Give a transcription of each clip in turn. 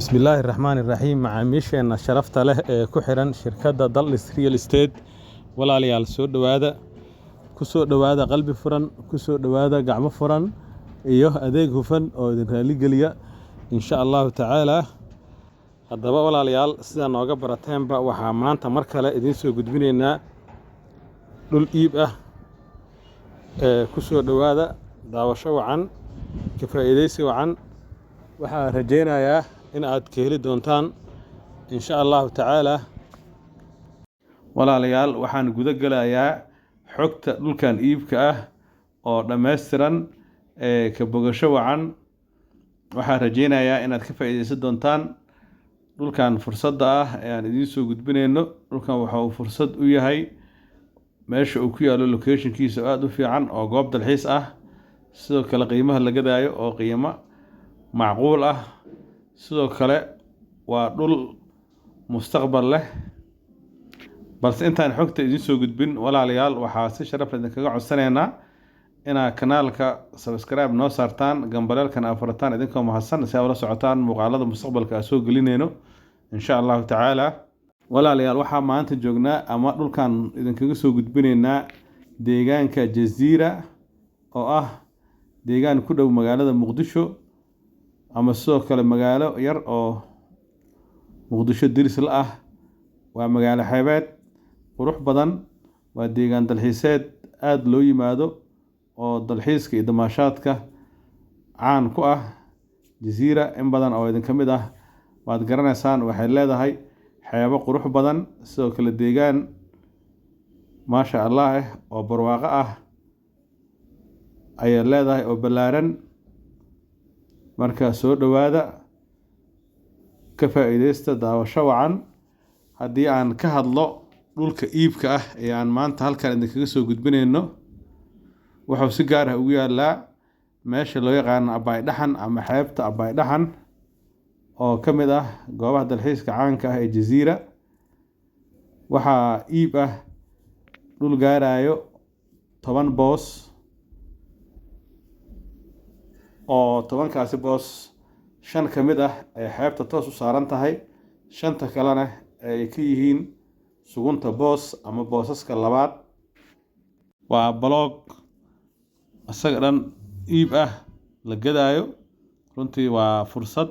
بسم الله الرحمن الرحيم macaamiisheena sharafta leh ee ku xiran shirkadda Dallis Real Estate walaalayaal soo dhawaada qalbi furan ku soo dhawaada gacmo furan iyo adeeg hufan oo idin raali geliya insha Allah taala haddaba walaalayaal sida nooga barateenba waxaa maanta mar kale idin soo gudbinaynaa dhul iib ah ku soo dhawaada daawasho wacan ka faa'iideysi wacan waxaan rajaynayaa in aad ka heli doontaan insha Allah taala walaalayaal waxaan guda galayaa xogta dhulkan iibka ah oo dhameystiran ka bogasho wacan waxaan rajaynayaa inaad ka faa'iideysan doontaan dhulkan fursadda ah ee aan idin soo gudbinayno dhulkan waxa uu fursad u yahay meesha uu ku yaalo locationkiisa aad u fiican oo goob dalxiis ah sidoo kale qiimaha laga daayo oo qiimo macquul ah sidoo kale waa dhul mustaqbal leh balse intaan xogta idin soo gudbin walaalayaal waxaa si sharaf leh kaga codsanaynaa inaad kanaalka subscribe noo saartaan gambaleelkana furataan idinkoo mahadsan si aad ula socotaan muuqaalada mustaqbalka aan soo gelinayno insha Allah taala walaalayaal waxaa maanta joognaa ama dhulkan idinkaga soo gudbinaynaa deegaanka Jazeera oo ah deegaan ku dhow magaalada Muqdisho ama sidoo kale magaalo yar oo Muqdisho diris la ah waa magaalo xeebeed qurux badan waa deegaan dalxiiseed aad loo yimaado oo dalxiiska iyo damaashaadka caan ku ah Jazeera in badan oo idin kamid ah waad garanaysaan waxay leedahay xeebo qurux badan sidoo kale deegaan maasha Allah oo barwaaqo ah ayay leedahay oo balaaran marka soo dhawaada ka faa'iideysta daawasho wacan haddii aan ka hadlo dhulka iibka ah ee aan maanta halkan idinkaga soo gudbinayno wuxuu si gaar ah ugu yaalaa meesha loo yaqaan Abay Dhaxan ama xeebta Abay Dhaxan oo ka mid ah goobaha dalxiiska caanka ah ee Jazeera waxaa iib ah dhul gaarayo 10 boos oo 10kaasi boos 5 ka mid ah ay xeebta toos u saaran tahay 5ta kalena ay ka yihiin sugunta boos ama boosaska labaad waa block asaga dhan iib ah la gadaayo runtii waa fursad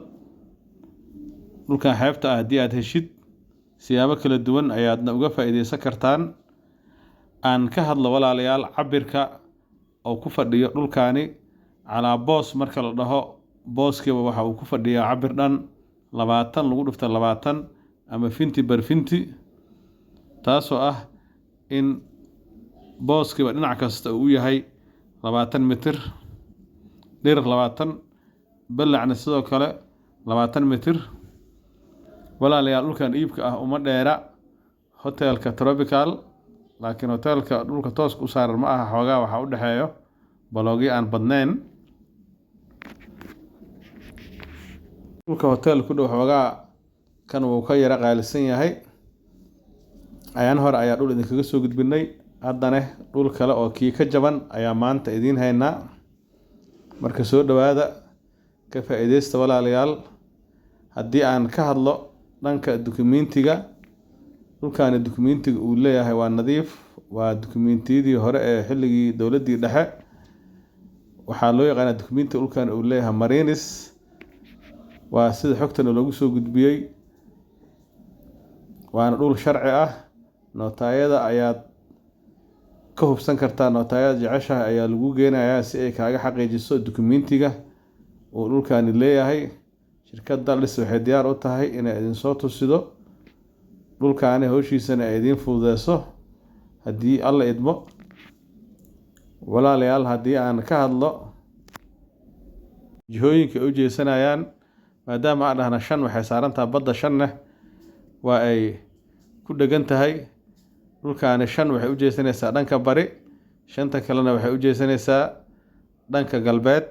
dhulkan xeebta ah haddii aad heshid siyaabo kala duwan ayaadna uga faa'iideysan kartaan aan ka hadlo walaalayaal cabirka oo ku fadhiyo dhulkaani calaa boos marka la dhaho booskiiba waxa uu ku fadhiyaa cabir dhan 20 lagu dhufto 20 ama finti bar finti taasoo ah in booskiiba dhinac kasta uu yahay 20 mitir dherer 20 balacna sidoo kale 20 mitir walaalayaal dhulkan iibka ah uma dheera hotelka Tropical laakiin hotelka dhulka tooska u saaran ma aha xoogaa waxa u dhaxeeyo baloogi aan badnayn dhulka hotel ku dhow xoogaa kan uu ka yara qaalisan yahay ayaan hore ayaa dhul idinkaga soo gudbinay haddana dhul kale oo kii ka jaban ayaa maanta idiin haynaa marka soo dhawaada ka faa'iideysta walaalayaal haddii aan ka hadlo dhanka dukumiintiga dhulkaani dukumiintiga uu leeyahay waa nadiif waa dukumiintiyadii hore ee xilligii dowladdii dhexe waxaa loo yaqaanaa dukumiintiga dhulkan uu leeyahay marinis waa sida xogtana loogu soo gudbiyey waana dhul sharci ah nootaayada ayaad ka hubsan kartaa nootaayada jeceshahay ayaa lagu geenayaa si ay kaaga xaqiijiso dukumiintiga uu dhulkaani leeyahay shirkadda Dallis waxay diyaar u tahay inay idin soo tusido dhulkaani hawshiisana ay idin fududeyso haddii alla idmo walaalayaal haddii aan ka hadlo jihooyinka u jeesanayaan maadaama aan dhahna 5 waxay saaran tahay badda 5na waa ay ku dhagan tahay dhulkaani 5 waxay u jeesanaysaa dhanka bari 5ta kalena waxay u jeesanaysaa dhanka galbeed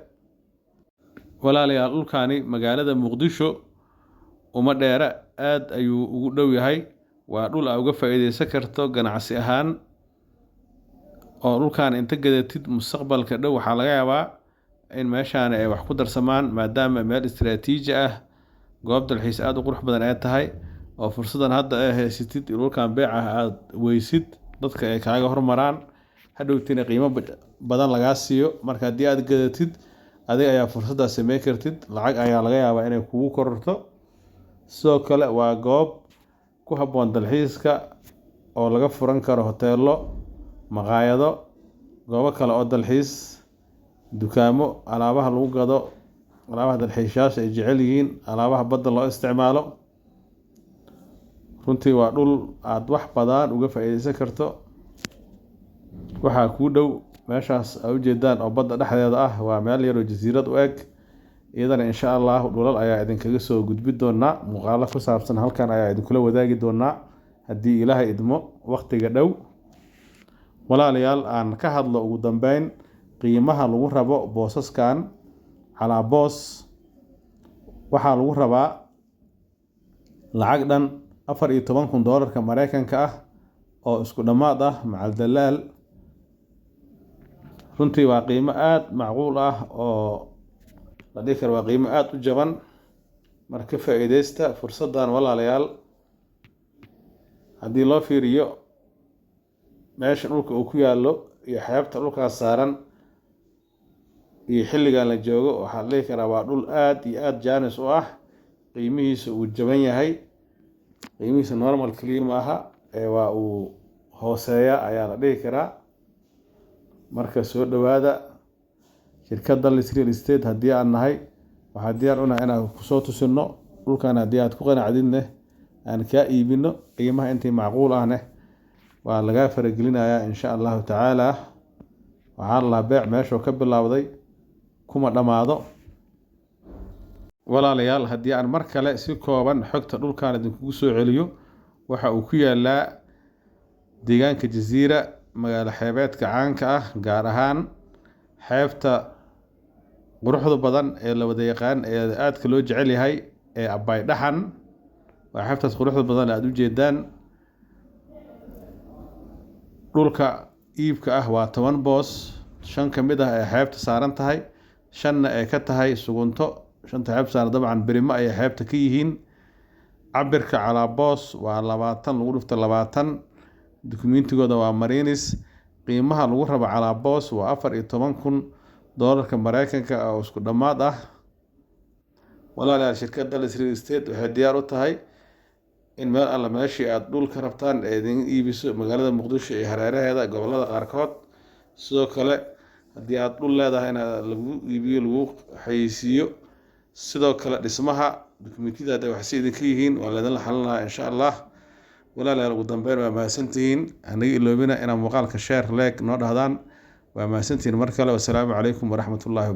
walaalayaal dhulkaani magaalada Muqdisho uma dheera aad ayuu ugu dhow yahay waa dhul aad uga faa'iideysan karto ganacsi ahaan oo dhulkaan inta gadatid mustaqbalka dhow waxaa laga yaabaa in meeshaan ay wax ku darsamaan maadaama meel istiraatiiji ah goob dalxiis aad u qurux badan ay tahay oo fursadan hadda ay haysatid in dhulkan beec ah aad weysid dadka ay kaaga hormaraan hadhowtina qiimo badan lagaa siiyo marka haddii aad gadatid adiga ayaa fursaddaas samayn kartid lacag ayaa laga yaabaa inay kugu kororto sidoo kale waa goob ku habboon dalxiiska oo laga furan karo hoteelo maqaayado goobo kale oo dalxiis dukaamo alaabaha lagu gado alaabaha dalxiisayaasha ay jecel yihiin alaabaha badda loo isticmaalo runtii waa dhul aad wax badan uga faa'iideysan karto waxaa kuu dhow meeshaas aad ujeedaan oo badda dhexdeeda ah waa meel yaroo jasiirad u eg iyadana insha allah dhulal ayaa idinkaga soo gudbi doonaa muuqaalo ku saabsan halkan ayaa idinkula wadaagi doonaa haddii ilaahay idmo waqtiga dhow walaalayaal aan ka hadlo ugu dambeyn qiimaha lagu rabo boosaskan calaa boos waxaa lagu rabaa lacag dhan $14,000 Mareykanka ah oo isku dhammaad ah macal dalaal runtii waa qiimo aad macquul ah oo la dhihi karo waa qiimo aad u jaban marka faa'iideysta fursaddan walaalayaal haddii loo fiiriyo meesha dhulka uu ku yaallo iyo xeebta dhulkaas saaran iyo xilligan la joogo waxaa la dhihi karaa waa dhul aad iyo aad jaanis u ah qiimihiisa uu jaban yahay qiimihiisa normal kaliya ma aha ee waa uu hooseeya ayaa la dhihi karaa marka soo dhowaada shirkadda Dallas Real Estate haddii aan nahay waxaa diyaar u nahay inaan kusoo tusino dhulkan haddii aad ku qanacdidne aan kaa iibino qiimaha intii macquul ahne waa lagaa faragelinayaa insha allahu tacaala waxaan lahaa beec meeshuu ka bilowday kuma dhammaado walaalayaal haddii aan mar kale si kooban xogta dhulkan idinkugu soo celiyo waxa uu ku yaalaa deegaanka jasiira magaalo xeebeedka caanka ah gaar ahaan xeebta quruxda badan ee la wada yaqaan ee aadka loo jecel yahay ee Abay Dhaxan waa xeebtaas quruxda badan aad u jeedaan dhulka iibka ah waa 10 boos 5 ka mid ah ee xeebta saaran tahay 5na ay ka tahay sugunto 5ta xeebta saaran dabcan berimo ay xeebta ka yihiin cabirka calaa boos waa 20 lagu dhufto 20 dukumiintigooda waa marinis qiimaha lagu rabo calaa boos waa $14,000 Mareykanka oo isku dhammaad ah walaalayaal shirkadda Dallas Real Estate waxay diyaar u tahay in meel alla meeshii aad dhul ka rabtaan ee idin iibiso magaalada Muqdisho iyo hareeraheeda gobollada qaarkood sidoo kale haddii aad dhul leedahay in lagu iibiyo lagu xayeysiiyo sidoo kale dhismaha dukumiintiyada hadday wax si idinka yihiin waa laydin la xalin lahaa insha allah walaalayaal ugu dambeyn waa mahadsantihiin anaga iloobina inaan muuqaalka share like noo dhahdaan waa mahadsantihiin mar kale wassalaamu calaykum waraxmatullaahi